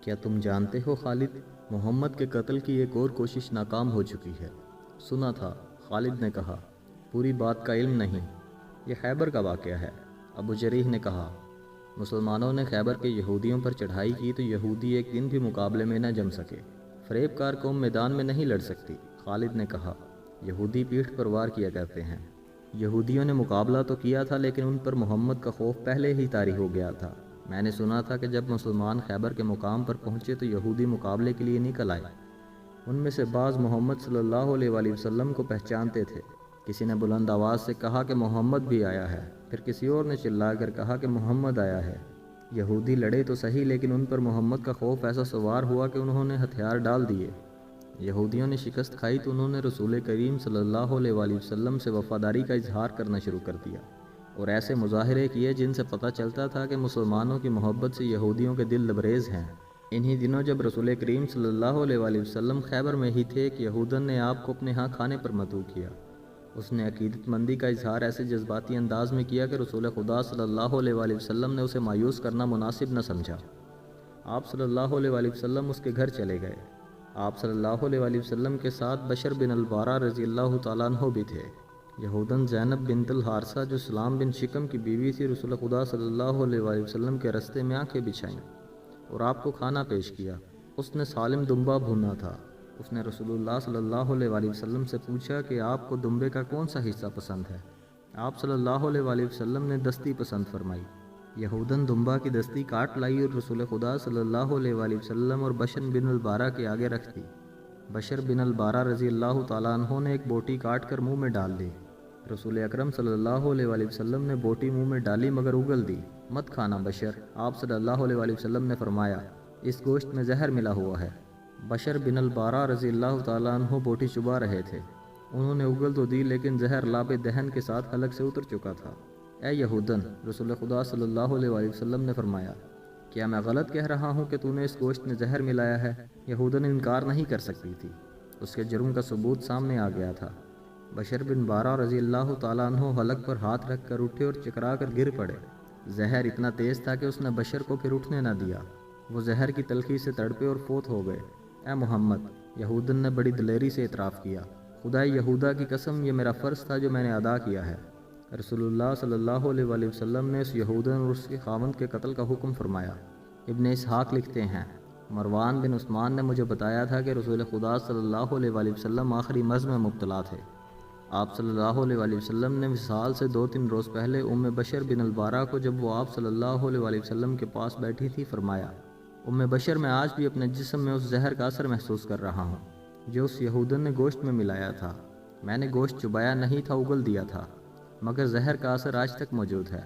کیا تم جانتے ہو خالد، محمد کے قتل کی ایک اور کوشش ناکام ہو چکی ہے؟ سنا تھا، خالد نے کہا۔ پوری بات کا علم نہیں، یہ خیبر کا واقعہ ہے، ابو جریح نے کہا۔ مسلمانوں نے خیبر کے یہودیوں پر چڑھائی کی تو یہودی ایک دن بھی مقابلے میں نہ جم سکے۔ فریب کار قوم میدان میں نہیں لڑ سکتی، خالد نے کہا۔ یہودی پیٹھ پر وار کیا کرتے ہیں۔ یہودیوں نے مقابلہ تو کیا تھا لیکن ان پر محمد کا خوف پہلے ہی طاری ہو گیا تھا۔ میں نے سنا تھا کہ جب مسلمان خیبر کے مقام پر پہنچے تو یہودی مقابلے کے لیے نکل آئے۔ ان میں سے بعض محمد صلی اللہ علیہ وآلہ وسلم کو پہچانتے تھے۔ کسی نے بلند آواز سے کہا کہ محمد بھی آیا ہے، پھر کسی اور نے چلا کر کہا کہ محمد آیا ہے۔ یہودی لڑے تو صحیح لیکن ان پر محمد کا خوف ایسا سوار ہوا کہ انہوں نے ہتھیار ڈال دیے۔ یہودیوں نے شکست کھائی تو انہوں نے رسول کریم صلی اللہ علیہ وآلہ وسلم سے وفاداری کا اظہار کرنا شروع کر دیا اور ایسے مظاہرے کیے جن سے پتہ چلتا تھا کہ مسلمانوں کی محبت سے یہودیوں کے دل لبریز ہیں۔ انہی دنوں جب رسول کریم صلی اللہ علیہ وآلہ وسلم خیبر میں ہی تھے کہ یہودن نے آپ کو اپنے ہاں کھانے پر مدعو کیا۔ اس نے عقیدت مندی کا اظہار ایسے جذباتی انداز میں کیا کہ رسول خدا صلی اللہ علیہ وآلہ وسلم نے اسے مایوس کرنا مناسب نہ سمجھا۔ آپ صلی اللہ علیہ وآلہ وسلم اس کے گھر چلے گئے۔ آپ صلی اللہ علیہ وآلہ وسلم کے ساتھ بشر بن البارہ رضی اللہ تعالیٰ عنہ بھی تھے۔ یہودن زینب بنت الحارثہ جو سلام بن شکم کی بیوی تھی، رسول خدا صلی اللہ علیہ وآلہ وسلم کے رستے میں آنکھیں بچھائیں اور آپ کو کھانا پیش کیا۔ اس نے سالم دمبا بھونا تھا۔ اس نے رسول اللہ صلی اللہ علیہ وآلہ وسلم سے پوچھا کہ آپ کو دمبے کا کون سا حصہ پسند ہے؟ آپ صلی اللہ علیہ وآلہ وسلم نے دستی پسند فرمائی۔ یہودن دمبا کی دستی کاٹ لائی اور رسول خدا صلی اللہ علیہ وآلہ وسلم اور بشر بن البارہ کے آگے رکھ دی۔ بشر بن البارہ رضی اللہ تعالیٰ عنہ نے ایک بوٹی کاٹ کر منہ میں ڈال دی۔ رسول اکرم صلی اللہ علیہ وآلہ وسلم نے بوٹی منہ میں ڈالی مگر اگل دی۔ مت کھانا بشر، آپ صلی اللہ علیہ وآلہ وسلم نے فرمایا، اس گوشت میں زہر ملا ہوا ہے۔ بشر بن البارہ رضی اللہ تعالیٰ عنہ بوٹی چبا رہے تھے۔ انہوں نے اگل تو دی لیکن زہر لاب دہن کے ساتھ حلق سے اتر چکا تھا۔ اے یہودن، رسول خدا صلی اللہ علیہ وآلہ وسلم نے فرمایا، کیا میں غلط کہہ رہا ہوں کہ تو نے اس گوشت میں زہر ملایا ہے؟ یہودن انکار نہیں کر سکتی تھی، اس کے جرم کا ثبوت سامنے آ گیا تھا۔ بشر بن بارہ رضی اللہ تعالیٰ عنہ حلق پر ہاتھ رکھ کر اٹھے اور چکرا کر گر پڑے۔ زہر اتنا تیز تھا کہ اس نے بشر کو پھر اٹھنے نہ دیا۔ وہ زہر کی تلخی سے تڑپے اور فوت ہو گئے۔ اے محمد، یہودن نے بڑی دلیری سے اعتراف کیا، خدائے یہودا کی قسم، یہ میرا فرض تھا جو میں نے ادا کیا ہے۔ رسول اللہ صلی اللہ علیہ وآلہ وسلم نے اس یہودن اور اس کے خاوند کے قتل کا حکم فرمایا۔ ابن اسحاق لکھتے ہیں، مروان بن عثمان نے مجھے بتایا تھا کہ رسول خدا صلی اللہ علیہ وآلہ وسلم آخری مرض میں مبتلا تھے۔ آپ صلی اللہ علیہ وآلہ وسلم نے وصال سے 2-3 روز پہلے بشر بن البارہ کو جب وہ آپ صلی اللہ علیہ وآلہ وسلم کے پاس بیٹھی تھی فرمایا، بشر میں آج بھی اپنے جسم میں اس زہر کا اثر محسوس کر رہا ہوں جو اس یہودن نے گوشت میں ملایا تھا۔ میں نے گوشت چبایا نہیں تھا، اگل دیا تھا، مگر زہر کا اثر آج تک موجود ہے۔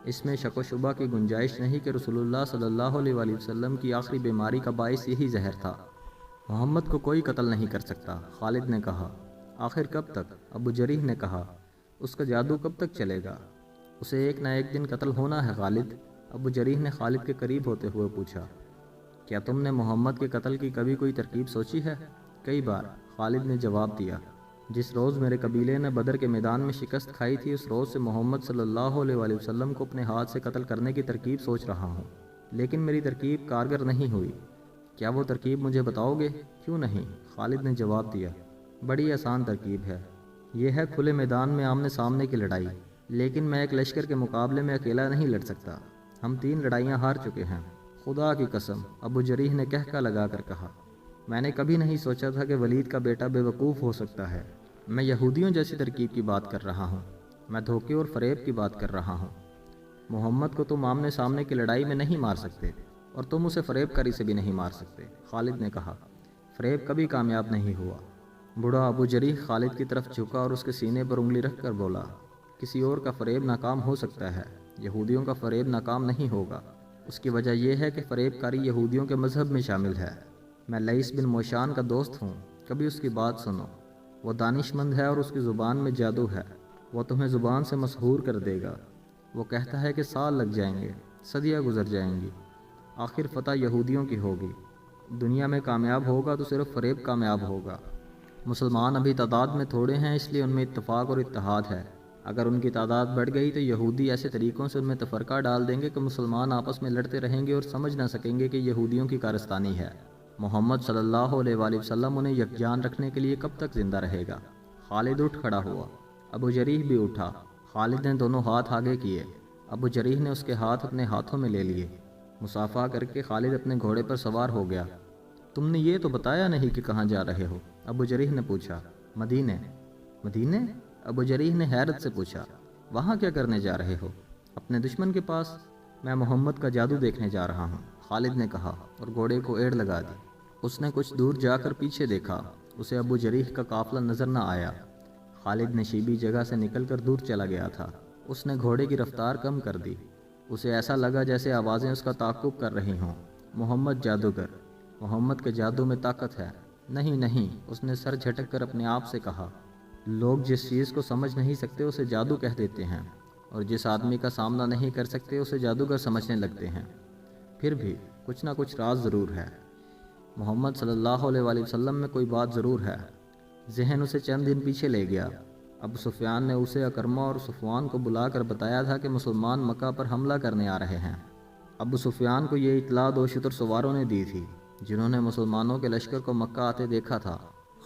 اس میں شک و شبہ کی گنجائش نہیں کہ رسول اللہ صلی اللہ علیہ وآلہ وسلم کی آخری بیماری کا باعث یہی زہر تھا۔ محمد کو کوئی قتل نہیں کر سکتا، خالد نے کہا۔ آخر کب تک؟ ابو جریح نے کہا۔ اس کا جادو کب تک چلے گا؟ اسے ایک نہ ایک دن قتل ہونا ہے خالد، ابو جریح نے خالد کے قریب ہوتے ہوئے پوچھا۔ کیا تم نے محمد کے قتل کی کبھی کوئی ترکیب سوچی ہے؟ کئی بار، خالد نے جواب دیا۔ جس روز میرے قبیلے نے بدر کے میدان میں شکست کھائی تھی، اس روز سے محمد صلی اللہ علیہ وآلہ وسلم کو اپنے ہاتھ سے قتل کرنے کی ترکیب سوچ رہا ہوں، لیکن میری ترکیب کارگر نہیں ہوئی۔ کیا وہ ترکیب مجھے بتاؤ گے؟ کیوں نہیں، خالد نے جواب دیا۔ بڑی آسان ترکیب ہے، یہ ہے کھلے میدان میں آمنے سامنے کی لڑائی، لیکن میں ایک لشکر کے مقابلے میں اکیلا نہیں لڑ سکتا۔ ہم 3 لڑائیاں ہار چکے ہیں۔ خدا کی قسم، ابو جریح نے کہکا لگا کر کہا، میں نے کبھی نہیں سوچا تھا کہ ولید کا بیٹا بے وقوف ہو سکتا ہے۔ میں یہودیوں جیسی ترکیب کی بات کر رہا ہوں، میں دھوکے اور فریب کی بات کر رہا ہوں۔ محمد کو تم آمنے سامنے کی لڑائی میں نہیں مار سکتے اور تم اسے فریب کاری سے بھی نہیں مار سکتے، خالد نے کہا۔ فریب کبھی کامیاب نہیں ہوا۔ بوڑھا ابو جریح خالد کی طرف جھکا اور اس کے سینے پر انگلی رکھ کر بولا، کسی اور کا فریب ناکام ہو سکتا ہے، یہودیوں کا فریب ناکام نہیں ہوگا۔ اس کی وجہ یہ ہے کہ فریب کاری یہودیوں کے مذہب میں شامل ہے۔ میں لئیس بن موشان کا دوست ہوں، کبھی اس کی بات سنو۔ وہ دانش مند ہے اور اس کی زبان میں جادو ہے، وہ تمہیں زبان سے مسحور کر دے گا۔ وہ کہتا ہے کہ سال لگ جائیں گے، صدیاں گزر جائیں گی، آخر فتح یہودیوں کی ہوگی۔ دنیا میں کامیاب ہوگا تو صرف فریب کامیاب ہوگا۔ مسلمان ابھی تعداد میں تھوڑے ہیں، اس لیے ان میں اتفاق اور اتحاد ہے، اگر ان کی تعداد بڑھ گئی تو یہودی ایسے طریقوں سے ان میں تفرقہ ڈال دیں گے کہ مسلمان آپس میں لڑتے رہیں گے اور سمجھ نہ سکیں گے کہ یہودیوں کی کارستانی ہے۔ محمد صلی اللہ علیہ وآلہ وسلم انہیں یکجان رکھنے کے لیے کب تک زندہ رہے گا؟ خالد اٹھ کھڑا ہوا۔ ابو جریح بھی اٹھا۔ خالد نے دونوں ہاتھ آگے کیے۔ ابو جریح نے اس کے ہاتھ اپنے ہاتھوں میں لے لیے۔ مصافحہ کر کے خالد اپنے گھوڑے پر سوار ہو گیا۔ تم نے یہ تو بتایا نہیں کہ کہاں جا رہے ہو؟ ابو جریح نے پوچھا۔ مدینے۔ مدینے؟ ابو جریح نے حیرت سے پوچھا۔ وہاں کیا کرنے جا رہے ہو؟ اپنے دشمن کے پاس؟ میں محمد کا جادو دیکھنے جا رہا ہوں، خالد نے کہا اور گھوڑے کو ایڑ لگا دی۔ اس نے کچھ دور جا کر پیچھے دیکھا۔ اسے ابو جریح کا قافلہ نظر نہ آیا۔ خالد نشیبی جگہ سے نکل کر دور چلا گیا تھا۔ اس نے گھوڑے کی رفتار کم کر دی۔ اسے ایسا لگا جیسے آوازیں اس کا تعاقب کر رہی ہوں۔ محمد جادوگر، محمد کے جادو میں طاقت ہے۔ نہیں نہیں، اس نے سر جھٹک کر اپنے آپ سے کہا۔ لوگ جس چیز کو سمجھ نہیں سکتے اسے جادو کہہ دیتے ہیں، اور جس آدمی کا سامنا نہیں کر سکتے اسے جادوگر سمجھنے لگتے ہیں۔ پھر بھی کچھ نہ کچھ راز ضرور ہے۔ محمد صلی اللہ علیہ وآلہ وسلم میں کوئی بات ضرور ہے۔ ذہن اسے چند دن پیچھے لے گیا۔ ابو سفیان نے اسے اکرمہ اور صفوان کو بلا کر بتایا تھا کہ مسلمان مکہ پر حملہ کرنے آ رہے ہیں۔ ابو سفیان کو یہ اطلاع 2 شتر سواروں نے دی تھی جنہوں نے مسلمانوں کے لشکر کو مکہ آتے دیکھا تھا۔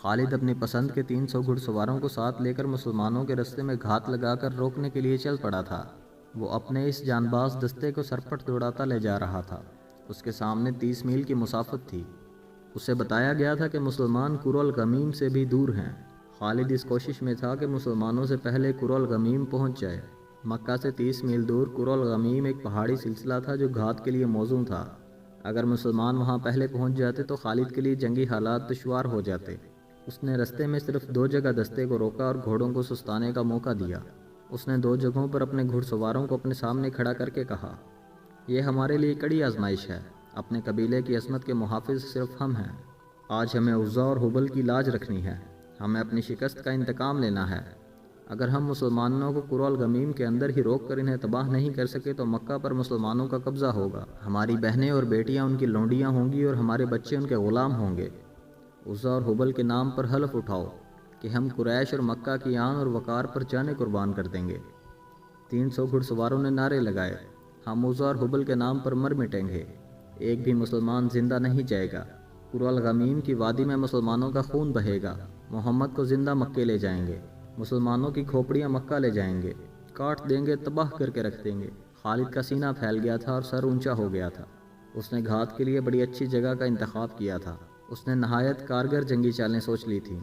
خالد اپنی پسند کے 300 گھڑ سواروں کو ساتھ لے کر مسلمانوں کے رستے میں گھات لگا کر روکنے کے لیے چل پڑا تھا۔ وہ اپنے اس جان باز دستے کو سرپٹ دوڑاتا لے جا رہا تھا۔ اس کے سامنے 30 میل کی مسافت تھی۔ اسے بتایا گیا تھا کہ مسلمان قرالغمیم سے بھی دور ہیں۔ خالد اس کوشش میں تھا کہ مسلمانوں سے پہلے قرالغمیم پہنچ جائے۔ مکہ سے 30 میل دور قرالغمیم ایک پہاڑی سلسلہ تھا جو گھات کے لیے موزوں تھا۔ اگر مسلمان وہاں پہلے پہنچ جاتے تو خالد کے لیے جنگی حالات دشوار ہو جاتے۔ اس نے رستے میں صرف 2 جگہ دستے کو روکا اور گھوڑوں کو سستانے کا موقع دیا۔ اس نے 2 جگہوں پر اپنے گھڑ سواروں کو اپنے سامنے کھڑا کر کے کہا، یہ ہمارے لیے کڑی آزمائش ہے۔ اپنے قبیلے کی عصمت کے محافظ صرف ہم ہیں۔ آج ہمیں عزا اور حبل کی لاج رکھنی ہے۔ ہمیں اپنی شکست کا انتقام لینا ہے۔ اگر ہم مسلمانوں کو قرالغمیم کے اندر ہی روک کر انہیں تباہ نہیں کر سکے تو مکہ پر مسلمانوں کا قبضہ ہوگا۔ ہماری بہنیں اور بیٹیاں ان کی لونڈیاں ہوں گی اور ہمارے بچے ان کے غلام ہوں گے۔ عزا اور حبل کے نام پر حلف اٹھاؤ کہ ہم قریش اور مکہ کی آن اور وقار پر جانیں قربان کر دیں گے۔ 300 گھڑ سواروں نے نعرے لگائے، ہم عزا اور حبل کے نام پر مر مٹیں گے۔ ایک بھی مسلمان زندہ نہیں جائے گا۔ قرالغمیم کی وادی میں مسلمانوں کا خون بہے گا۔ محمد کو زندہ مکے لے جائیں گے۔ مسلمانوں کی کھوپڑیاں مکہ لے جائیں گے، کاٹ دیں گے، تباہ کر کے رکھ دیں گے۔ خالد کا سینہ پھیل گیا تھا اور سر اونچا ہو گیا تھا۔ اس نے گھات کے لیے بڑی اچھی جگہ کا انتخاب کیا تھا۔ اس نے نہایت کارگر جنگی چالیں سوچ لی تھیں۔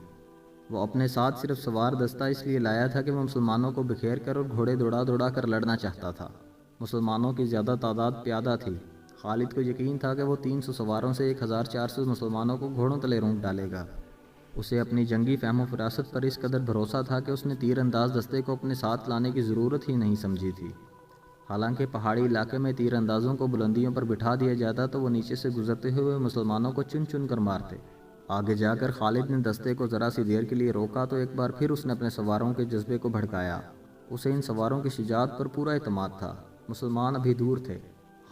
وہ اپنے ساتھ صرف سوار دستہ اس لیے لایا تھا کہ وہ مسلمانوں کو بکھیر کر اور گھوڑے دوڑا دوڑا کر لڑنا چاہتا تھا۔ مسلمانوں کی زیادہ تعداد پیادہ تھی۔ خالد کو یقین تھا کہ وہ 300 سواروں سے 1400 مسلمانوں کو گھوڑوں تلے رونٹ ڈالے گا۔ اسے اپنی جنگی فہم و فراست پر اس قدر بھروسہ تھا کہ اس نے تیر انداز دستے کو اپنے ساتھ لانے کی ضرورت ہی نہیں سمجھی تھی۔ حالانکہ پہاڑی علاقے میں تیر اندازوں کو بلندیوں پر بٹھا دیا جاتا تو وہ نیچے سے گزرتے ہوئے مسلمانوں کو چن چن کر مارتے۔ آگے جا کر خالد نے دستے کو ذرا سی دیر کے لیے روکا تو ایک بار پھر اس نے اپنے سواروں کے جذبے کو بھڑکایا۔ اسے ان سواروں کی شجاعت پر پورا اعتماد تھا۔ مسلمان ابھی دور تھے۔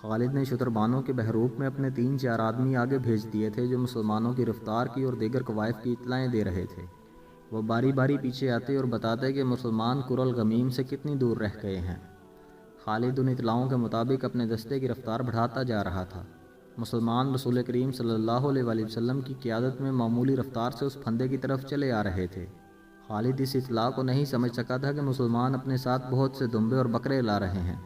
خالد نے شتربانوں کے بحروپ میں اپنے 3-4 آدمی آگے بھیج دیے تھے جو مسلمانوں کی رفتار کی اور دیگر قوائف کی اطلاعیں دے رہے تھے۔ وہ باری باری پیچھے آتے اور بتاتے کہ مسلمان قرالغمیم سے کتنی دور رہ گئے ہیں۔ خالد ان اطلاعوں کے مطابق اپنے دستے کی رفتار بڑھاتا جا رہا تھا۔ مسلمان رسول کریم صلی اللہ علیہ وآلہ وسلم کی قیادت میں معمولی رفتار سے اس پھندے کی طرف چلے آ رہے تھے۔ خالد اس اطلاع کو نہیں سمجھ سکا تھا کہ مسلمان اپنے ساتھ بہت سے دمبے اور بکرے لا رہے ہیں۔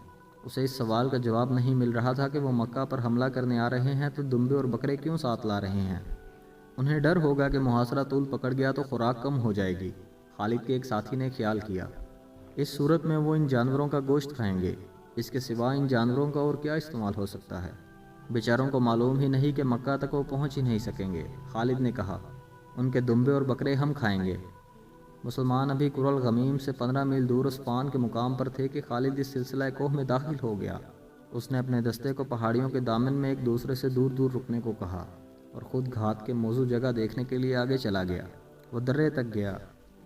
اسے اس سوال کا جواب نہیں مل رہا تھا کہ وہ مکہ پر حملہ کرنے آ رہے ہیں تو دمبے اور بکرے کیوں ساتھ لا رہے ہیں؟ انہیں ڈر ہوگا کہ محاصرہ طول پکڑ گیا تو خوراک کم ہو جائے گی، خالد کے ایک ساتھی نے خیال کیا۔ اس صورت میں وہ ان جانوروں کا گوشت کھائیں گے، اس کے سوا ان جانوروں کا اور کیا استعمال ہو سکتا ہے؟ بیچاروں کو معلوم ہی نہیں کہ مکہ تک وہ پہنچ ہی نہیں سکیں گے۔ خالد نے کہا، ان کے دمبے اور بکرے ہم کھائیں گے۔ مسلمان ابھی قرالغمیم سے 15 میل دور عصفان کے مقام پر تھے کہ خالد اس سلسلہ کوہ میں داخل ہو گیا۔ اس نے اپنے دستے کو پہاڑیوں کے دامن میں ایک دوسرے سے دور دور رکنے کو کہا اور خود گھات کے موزوں جگہ دیکھنے کے لیے آگے چلا گیا۔ وہ درے تک گیا۔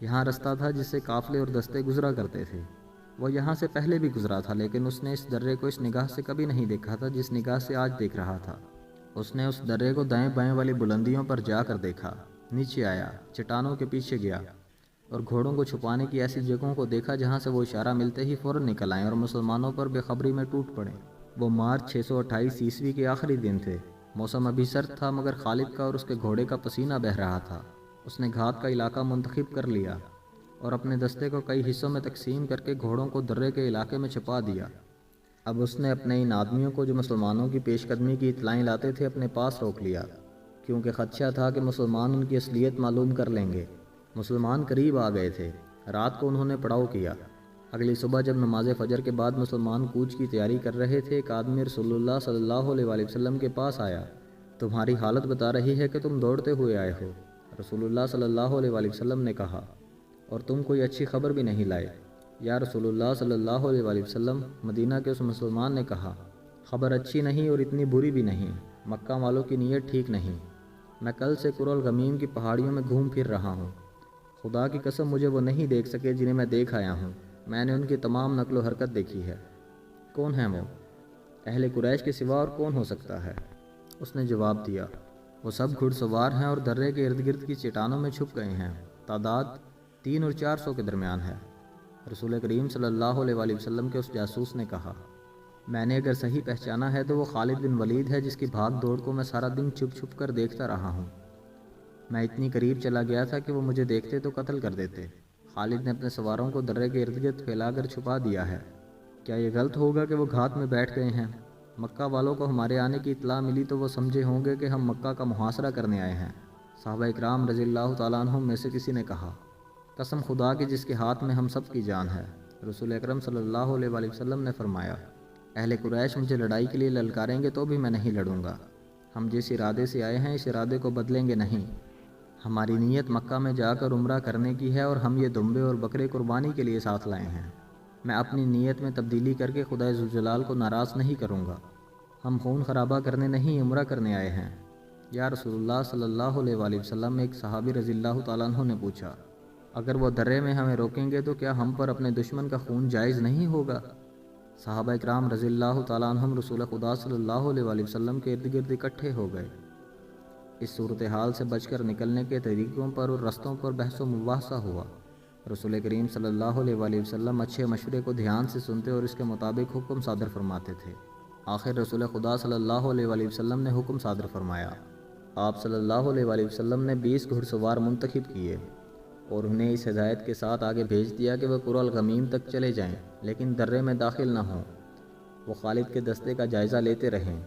یہاں رستہ تھا جس سے قافلے اور دستے گزرا کرتے تھے۔ وہ یہاں سے پہلے بھی گزرا تھا لیکن اس نے اس درے کو اس نگاہ سے کبھی نہیں دیکھا تھا جس نگاہ سے آج دیکھ رہا تھا۔ اس نے اس درے کو دائیں بائیں والی بلندیوں پر جا کر دیکھا، نیچے آیا، چٹانوں کے پیچھے گیا۔ اور گھوڑوں کو چھپانے کی ایسی جگہوں کو دیکھا جہاں سے وہ اشارہ ملتے ہی فوراً نکل آئیں اور مسلمانوں پر بے خبری میں ٹوٹ پڑیں۔ وہ مارچ 628 عیسوی کے آخری دن تھے۔ موسم ابھی سرد تھا مگر خالد کا اور اس کے گھوڑے کا پسینہ بہہ رہا تھا۔ اس نے گھات کا علاقہ منتخب کر لیا اور اپنے دستے کو کئی حصوں میں تقسیم کر کے گھوڑوں کو درے کے علاقے میں چھپا دیا۔ اب اس نے اپنے ان آدمیوں کو جو مسلمانوں کی پیش قدمی کی اطلاعیں لاتے تھے اپنے پاس روک لیا، کیونکہ خدشہ تھا کہ مسلمان ان کی اصلیت معلوم کر لیں گے۔ مسلمان قریب آ گئے تھے۔ رات کو انہوں نے پڑاؤ کیا۔ اگلی صبح جب نماز فجر کے بعد مسلمان کوچ کی تیاری کر رہے تھے، ایک آدمی رسول اللہ صلی اللہ علیہ وآلہ وسلم کے پاس آیا۔ تمہاری حالت بتا رہی ہے کہ تم دوڑتے ہوئے آئے ہو۔ رسول اللہ صلی اللہ علیہ وآلہ وسلم نے کہا، اور تم کوئی اچھی خبر بھی نہیں لائے۔ یا رسول اللہ صلی اللہ علیہ وآلہ وسلم، مدینہ کے اس مسلمان نے کہا، خبر اچھی نہیں اور اتنی بری بھی نہیں۔ مکہ والوں کی نیت ٹھیک نہیں۔ میں کل سے قرالغمیم کی پہاڑیوں میں گھوم پھر رہا ہوں۔ خدا کی قسم مجھے وہ نہیں دیکھ سکے جنہیں میں دیکھ آیا ہوں۔ میں نے ان کی تمام نقل و حرکت دیکھی ہے۔ کون ہیں وہ؟ اہل قریش کے سوا اور کون ہو سکتا ہے؟ اس نے جواب دیا، وہ سب گھڑ سوار ہیں اور درے کے ارد گرد کی چٹانوں میں چھپ گئے ہیں۔ تعداد 300 اور 400 کے درمیان ہے۔ رسول کریم صلی اللہ علیہ وآلہ وسلم کے اس جاسوس نے کہا، میں نے اگر صحیح پہچانا ہے تو وہ خالد بن ولید ہے جس کی بھاگ دوڑ کو میں سارا دن چھپ چھپ کر دیکھتا رہا ہوں۔ میں اتنی قریب چلا گیا تھا کہ وہ مجھے دیکھتے تو قتل کر دیتے۔ خالد نے اپنے سواروں کو درے کے ارد گرد پھیلا کر چھپا دیا ہے۔ کیا یہ غلط ہوگا کہ وہ گھات میں بیٹھ گئے ہیں؟ مکہ والوں کو ہمارے آنے کی اطلاع ملی تو وہ سمجھے ہوں گے کہ ہم مکہ کا محاصرہ کرنے آئے ہیں۔ صحابہ اکرام رضی اللہ تعالیٰ عنہم میں سے کسی نے کہا، قسم خدا کی جس کے ہاتھ میں ہم سب کی جان ہے۔ رسول اکرم صلی اللہ علیہ وآلہ وسلم نے فرمایا، اہل قریش مجھے لڑائی کے لیے للکاریں گے تو بھی میں نہیں لڑوں گا۔ ہم جس ارادے سے آئے ہیں اس ارادے کو بدلیں گے نہیں۔ ہماری نیت مکہ میں جا کر عمرہ کرنے کی ہے اور ہم یہ دمبے اور بکرے قربانی کے لیے ساتھ لائے ہیں۔ میں اپنی نیت میں تبدیلی کر کے خدا ذوالجلال کو ناراض نہیں کروں گا۔ ہم خون خرابہ کرنے نہیں عمرہ کرنے آئے ہیں۔ یا رسول اللہ صلی اللہ علیہ وآلہ وسلم، ایک صحابی رضی اللہ تعالیٰ عنہ نے پوچھا، اگر وہ درے میں ہمیں روکیں گے تو کیا ہم پر اپنے دشمن کا خون جائز نہیں ہوگا؟ صحابہ اکرام رضی اللہ تعالیٰ عنہم رسول خدا صلی اللہ علیہ وآلہ وسلم کے ارد گرد اکٹھے ہو گئے۔ اس صورتحال سے بچ کر نکلنے کے طریقوں پر اور رستوں پر بحث و مباحثہ ہوا۔ رسول کریم صلی اللہ علیہ وآلہ وسلم اچھے مشورے کو دھیان سے سنتے اور اس کے مطابق حکم صادر فرماتے تھے۔ آخر رسول خدا صلی اللہ علیہ وآلہ وسلم نے حکم صادر فرمایا۔ آپ صلی اللہ علیہ وآلہ وسلم نے 20 گھڑ سوار منتخب کیے اور انہیں اس ہدایت کے ساتھ آگے بھیج دیا کہ وہ قرالغمیم تک چلے جائیں لیکن درے میں داخل نہ ہوں۔ وہ خالد کے دستے کا جائزہ لیتے رہیں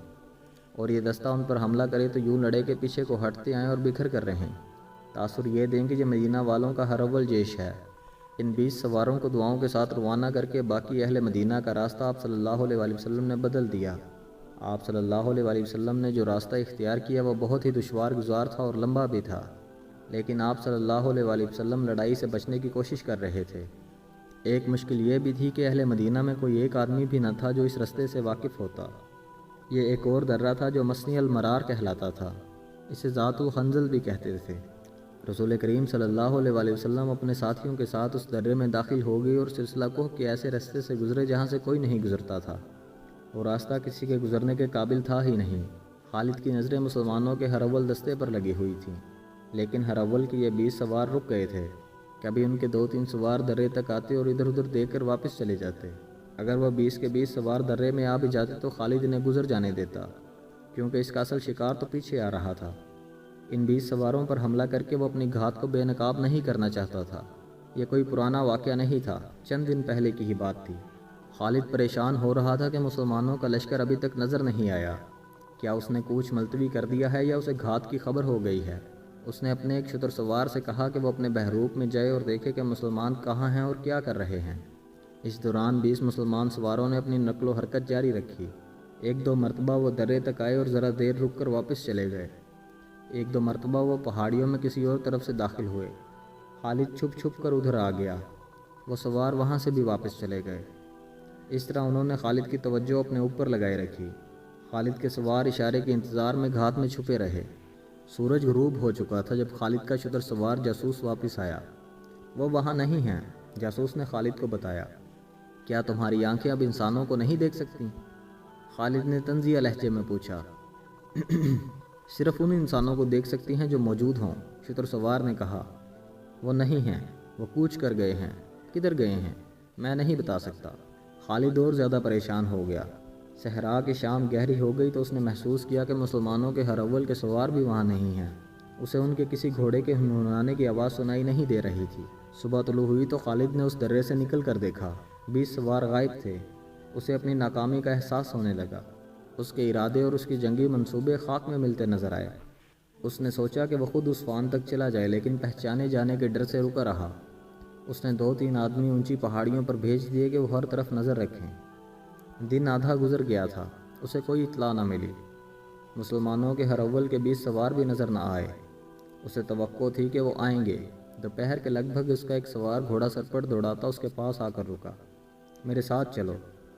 اور یہ دستہ ان پر حملہ کرے تو یوں لڑے کہ پیچھے کو ہٹتے آئیں اور بکھر کر رہیں۔ تاثر یہ دیں کہ یہ مدینہ والوں کا ہر اول جیش ہے۔ ان 20 سواروں کو دعاؤں کے ساتھ روانہ کر کے باقی اہل مدینہ کا راستہ آپ صلی اللہ علیہ وآلہ وسلم نے بدل دیا۔ آپ صلی اللہ علیہ وآلہ وسلم نے جو راستہ اختیار کیا وہ بہت ہی دشوار گزار تھا اور لمبا بھی تھا، لیکن آپ صلی اللہ علیہ وآلہ وسلم لڑائی سے بچنے کی کوشش کر رہے تھے۔ ایک مشکل یہ بھی تھی کہ اہل مدینہ میں کوئی ایک آدمی بھی نہ تھا جو اس رستے سے واقف ہوتا۔ یہ ایک اور درہ تھا جو مسنی المرار کہلاتا تھا، اسے ذات الخنزل بھی کہتے تھے۔ رسول کریم صلی اللہ علیہ وآلہ وسلم اپنے ساتھیوں کے ساتھ اس درے میں داخل ہو گئے اور سلسلہ کوہ کے ایسے رستے سے گزرے جہاں سے کوئی نہیں گزرتا تھا۔ وہ راستہ کسی کے گزرنے کے قابل تھا ہی نہیں۔ خالد کی نظریں مسلمانوں کے ہر اول دستے پر لگی ہوئی تھیں، لیکن ہر اول کے یہ 20 سوار رک گئے تھے۔ کبھی ان کے 2-3 سوار درے تک آتے اور ادھر ادھر دیکھ کر واپس چلے جاتے۔ اگر وہ 20 کے 20 سوار درے میں آ بھی جاتے تو خالد انہیں گزر جانے دیتا، کیونکہ اس کا اصل شکار تو پیچھے آ رہا تھا۔ ان 20 سواروں پر حملہ کر کے وہ اپنی گھات کو بے نقاب نہیں کرنا چاہتا تھا۔ یہ کوئی پرانا واقعہ نہیں تھا، چند دن پہلے کی ہی بات تھی۔ خالد پریشان ہو رہا تھا کہ مسلمانوں کا لشکر ابھی تک نظر نہیں آیا۔ کیا اس نے کوچ ملتوی کر دیا ہے یا اسے گھات کی خبر ہو گئی ہے؟ اس نے اپنے ایک شتر سوار سے کہا کہ وہ اپنے بحروپ میں جائے اور دیکھے کہ مسلمان کہاں ہیں اور کیا کر رہے ہیں۔ اس دوران 20 مسلمان سواروں نے اپنی نقل و حرکت جاری رکھی۔ 1-2 مرتبہ وہ درے تک آئے اور ذرا دیر رک کر واپس چلے گئے۔ 1-2 مرتبہ وہ پہاڑیوں میں کسی اور طرف سے داخل ہوئے۔ خالد چھپ چھپ کر ادھر آ گیا۔ وہ سوار وہاں سے بھی واپس چلے گئے۔ اس طرح انہوں نے خالد کی توجہ اپنے اوپر لگائے رکھی۔ خالد کے سوار اشارے کے انتظار میں گھات میں چھپے رہے۔ سورج غروب ہو چکا تھا جب خالد کا شتر سوار جاسوس واپس آیا۔ وہ وہاں نہیں ہیں، جاسوس نے خالد کو بتایا۔ کیا تمہاری آنکھیں اب انسانوں کو نہیں دیکھ سکتی؟ خالد نے طنزیہ لہجے میں پوچھا۔ صرف ان انسانوں کو دیکھ سکتی ہیں جو موجود ہوں، شتر سوار نے کہا۔ وہ نہیں ہیں، وہ کوچ کر گئے ہیں۔ کدھر گئے ہیں؟ میں نہیں بتا سکتا۔ خالد اور زیادہ پریشان ہو گیا۔ صحرا کی شام گہری ہو گئی تو اس نے محسوس کیا کہ مسلمانوں کے ہرول کے سوار بھی وہاں نہیں ہیں۔ اسے ان کے کسی گھوڑے کے ہنہنانے کی آواز سنائی نہیں دے رہی تھی۔ صبح طلوع ہوئی تو خالد نے اس درے سے نکل کر دیکھا۔ 20 سوار غائب تھے۔ اسے اپنی ناکامی کا احساس ہونے لگا۔ اس کے ارادے اور اس کی جنگی منصوبے خاک میں ملتے نظر آئے۔ اس نے سوچا کہ وہ خود اس فان تک چلا جائے، لیکن پہچانے جانے کے ڈر سے رکا رہا۔ اس نے 2-3 آدمی اونچی پہاڑیوں پر بھیج دیے کہ وہ ہر طرف نظر رکھیں۔ دن آدھا گزر گیا تھا، اسے کوئی اطلاع نہ ملی۔ مسلمانوں کے ہرول کے 20 سوار بھی نظر نہ آئے۔ اسے توقع تھی کہ وہ آئیں گے۔ دوپہر کے لگ بھگ اس کا ایک سوار گھوڑا سر پر دوڑاتا اس کے پاس آ کر رکا۔ میرے ساتھ چلو،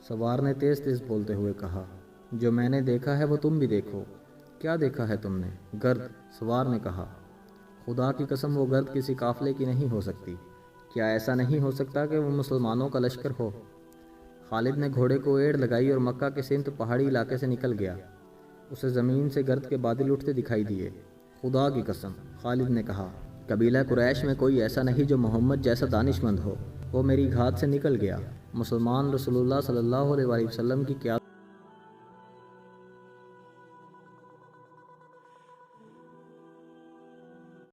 سوار نے تیز تیز بولتے ہوئے کہا۔ جو میں نے دیکھا ہے وہ تم بھی دیکھو۔ کیا دیکھا ہے تم نے؟ گرد، سوار نے کہا۔ خدا کی قسم وہ گرد کسی قافلے کی نہیں ہو سکتی۔ کیا ایسا نہیں ہو سکتا کہ وہ مسلمانوں کا لشکر ہو؟ خالد نے گھوڑے کو ایڑ لگائی اور مکہ کے سمت پہاڑی علاقے سے نکل گیا۔ اسے زمین سے گرد کے بادل اٹھتے دکھائی دیے۔ خدا کی قسم، خالد نے کہا، قبیلہ قریش میں کوئی ایسا نہیں جو محمد جیسا دانش مند ہو۔ وہ میری گھات سے نکل گیا۔ مسلمان رسول اللہ صلی اللہ علیہ وسلم کی قیادت